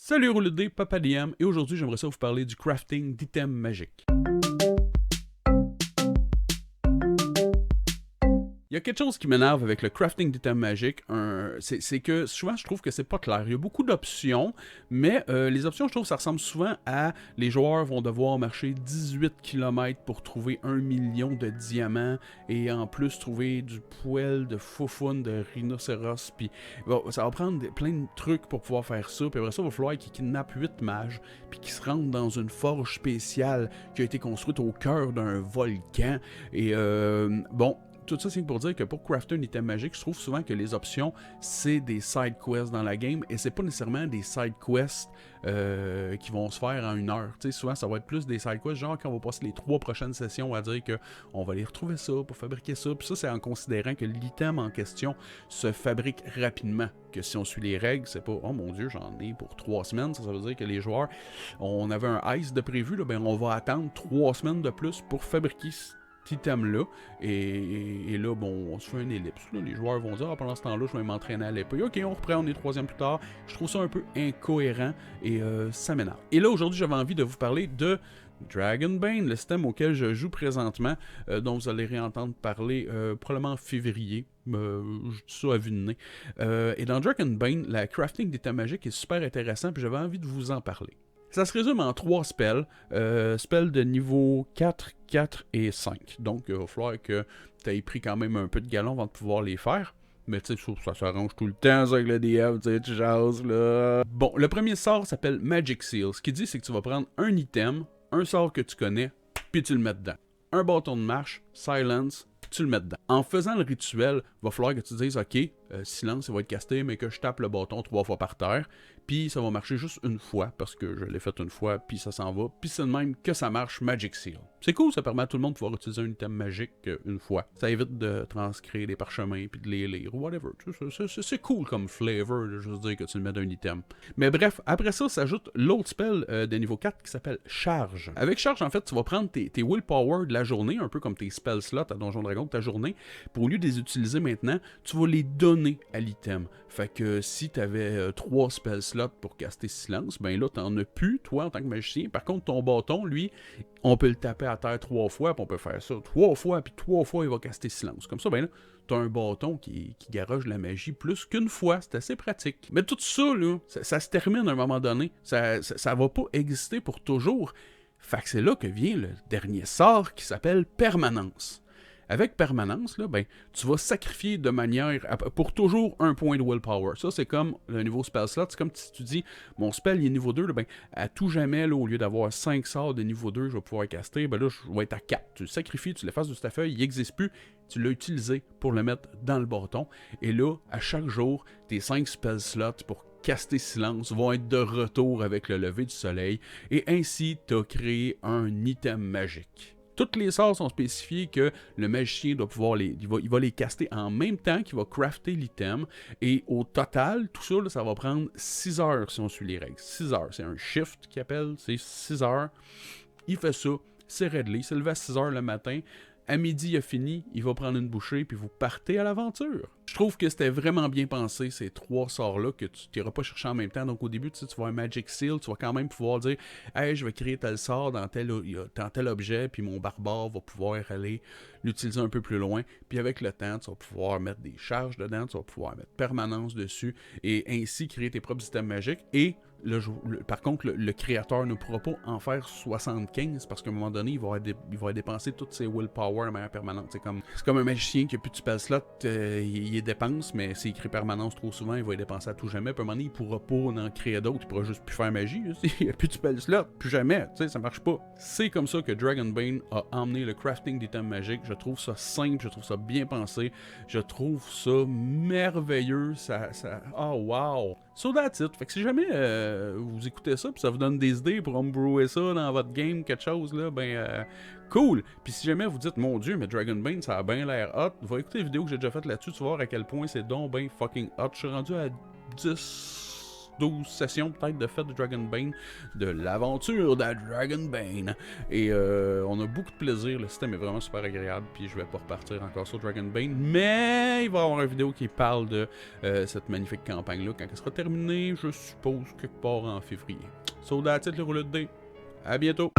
Salut Roulé, Papa DM, et aujourd'hui j'aimerais ça vous parler du crafting d'items magiques. Il y a quelque chose qui m'énerve avec le crafting d'items magiques, c'est que souvent je trouve que c'est pas clair. Il y a beaucoup d'options, mais les options je trouve ça ressemble souvent à les joueurs vont devoir marcher 18 km pour trouver 1 million de diamants et en plus trouver du poil de foufoune de rhinocéros. Puis bon, ça va prendre plein de trucs pour pouvoir faire ça. Puis après ça, il va falloir qu'ils kidnappent 8 mages puis qu'ils se rendent dans une forge spéciale qui a été construite au cœur d'un volcan. Et bon. Tout ça, c'est pour dire que pour crafter un item magique, je trouve souvent que les options, c'est des side quests dans la game et c'est pas nécessairement des side quests qui vont se faire en 1 heure. Tu sais, souvent, ça va être plus des side quests, genre quand on va passer les 3 prochaines sessions à dire qu'on va aller retrouver ça pour fabriquer ça. Puis ça, c'est en considérant que l'item en question se fabrique rapidement. Que si on suit les règles, c'est pas « Oh mon Dieu, j'en ai pour 3 semaines ». Ça veut dire que les joueurs, on avait un ice de prévu, là, ben on va attendre 3 semaines de plus pour fabriquer item-là, et là, bon, on se fait une ellipse. Là. Les joueurs vont dire, pendant ce temps-là, je vais m'entraîner à l'épée. Ok, on reprend, on est 3e plus tard. Je trouve ça un peu incohérent, et ça m'énerve. Et là, aujourd'hui, j'avais envie de vous parler de Dragonbane, le système auquel je joue présentement, dont vous allez réentendre parler probablement en février. Je dis ça à vue de nez. Et dans Dragonbane, la crafting d'état magique est super intéressant, puis j'avais envie de vous en parler. Ça se résume en 3 spells. Spells de niveau 4, 4 et 5. Donc, il va falloir que tu aies pris quand même un peu de galon avant de pouvoir les faire. Mais tu sais, ça s'arrange tout le temps ça, avec le DM, tu sais, tu jases, là. Bon, le premier sort s'appelle Magic Seal. Ce qu'il dit, c'est que tu vas prendre un item, un sort que tu connais, puis tu le mets dedans. Un bâton de marche, Silence, tu le mets dedans. En faisant le rituel, il va falloir que tu dises, ok, silence, ça va être casté, mais que je tape le bâton 3 fois par terre. Puis ça va marcher juste une fois, parce que je l'ai fait une fois, puis ça s'en va. Puis c'est de même que ça marche Magic Seal. C'est cool, ça permet à tout le monde de pouvoir utiliser un item magique une fois. Ça évite de transcrire des parchemins, puis de les lire, ou whatever. C'est cool comme flavor, de juste dire que tu le mets d'un item. Mais bref, après ça s'ajoute l'autre spell de niveau 4 qui s'appelle Charge. Avec Charge, en fait, tu vas prendre tes willpower de la journée, un peu comme tes spell slots à Donjon Dragon de ta journée, pour au lieu de les utiliser maintenant, tu vas les donner à l'item. Fait que si tu avais 3 spell slots pour caster silence, ben là, t'en as plus, toi, en tant que magicien. Par contre, ton bâton, lui, on peut le taper à terre 3 fois, puis on peut faire ça 3 fois, puis 3 fois, il va caster silence. Comme ça, ben là, t'as un bâton qui garoche la magie plus qu'une fois. C'est assez pratique. Mais tout ça, là, ça se termine à un moment donné. Ça va pas exister pour toujours. Fait que c'est là que vient le dernier sort qui s'appelle Permanence. Avec permanence, là, ben, tu vas sacrifier de manière pour toujours un point de willpower. Ça, c'est comme le niveau spell slot. C'est comme si tu dis, mon spell il est niveau 2, là, ben, à tout jamais, là, au lieu d'avoir 5 sorts de niveau 2, je vais pouvoir caster, ben là, je vais être à 4. Tu le sacrifies, tu l'effaces de ta feuille, il n'existe plus. Tu l'as utilisé pour le mettre dans le bâton. Et là, à chaque jour, tes 5 spell slots pour caster silence vont être de retour avec le lever du soleil. Et ainsi, tu as créé un item magique. Toutes les sorts sont spécifiés que le magicien doit pouvoir il va les caster en même temps qu'il va crafter l'item. Et au total, tout ça, là, ça va prendre 6 heures si on suit les règles. 6 heures, c'est un shift qu'il appelle, c'est 6 heures. Il fait ça, c'est réglé, il se lève à 6 heures le matin. À midi, il a fini, il va prendre une bouchée, puis vous partez à l'aventure. Je trouve que c'était vraiment bien pensé, ces 3 sorts-là, que tu n'iras pas chercher en même temps. Donc au début, tu vas un Magic Seal, tu vas quand même pouvoir dire « Hey, je vais créer tel sort dans tel objet, puis mon barbare va pouvoir aller l'utiliser un peu plus loin. » Puis avec le temps, tu vas pouvoir mettre des charges dedans, tu vas pouvoir mettre permanence dessus, et ainsi créer tes propres systèmes magiques. Et par contre, le créateur ne pourra pas en faire 75 parce qu'à un moment donné, il va dépenser toutes ses willpower de manière permanente. C'est comme un magicien qui n'a plus de spell slot, il les dépense, mais s'il crée permanence trop souvent, il va les dépenser à tout jamais. Puis à un moment donné, il pourra pas en créer d'autres, il pourra juste plus faire magie. Il n'y a plus de spell slot, plus jamais. Tu sais, ça marche pas. C'est comme ça que Dragonbane a emmené le crafting d'items magiques. Je trouve ça simple, je trouve ça bien pensé, je trouve ça merveilleux. Oh wow! So that's it. Fait que si jamais vous écoutez ça, puis ça vous donne des idées pour homebrewer ça dans votre game, quelque chose, là, ben cool. Puis si jamais vous dites, mon Dieu, mais Dragonbane, ça a bien l'air hot, va écouter les vidéos que j'ai déjà faites là-dessus, tu vas voir à quel point c'est donc bien fucking hot. Je suis rendu à 10 12 sessions peut-être de fait de Dragonbane, de l'aventure de Dragonbane. Et on a beaucoup de plaisir, le système est vraiment super agréable, puis je vais pas repartir encore sur Dragonbane, mais il va y avoir une vidéo qui parle de cette magnifique campagne-là quand elle sera terminée, je suppose quelque part en février. So that's it, le roulette de dés. À bientôt!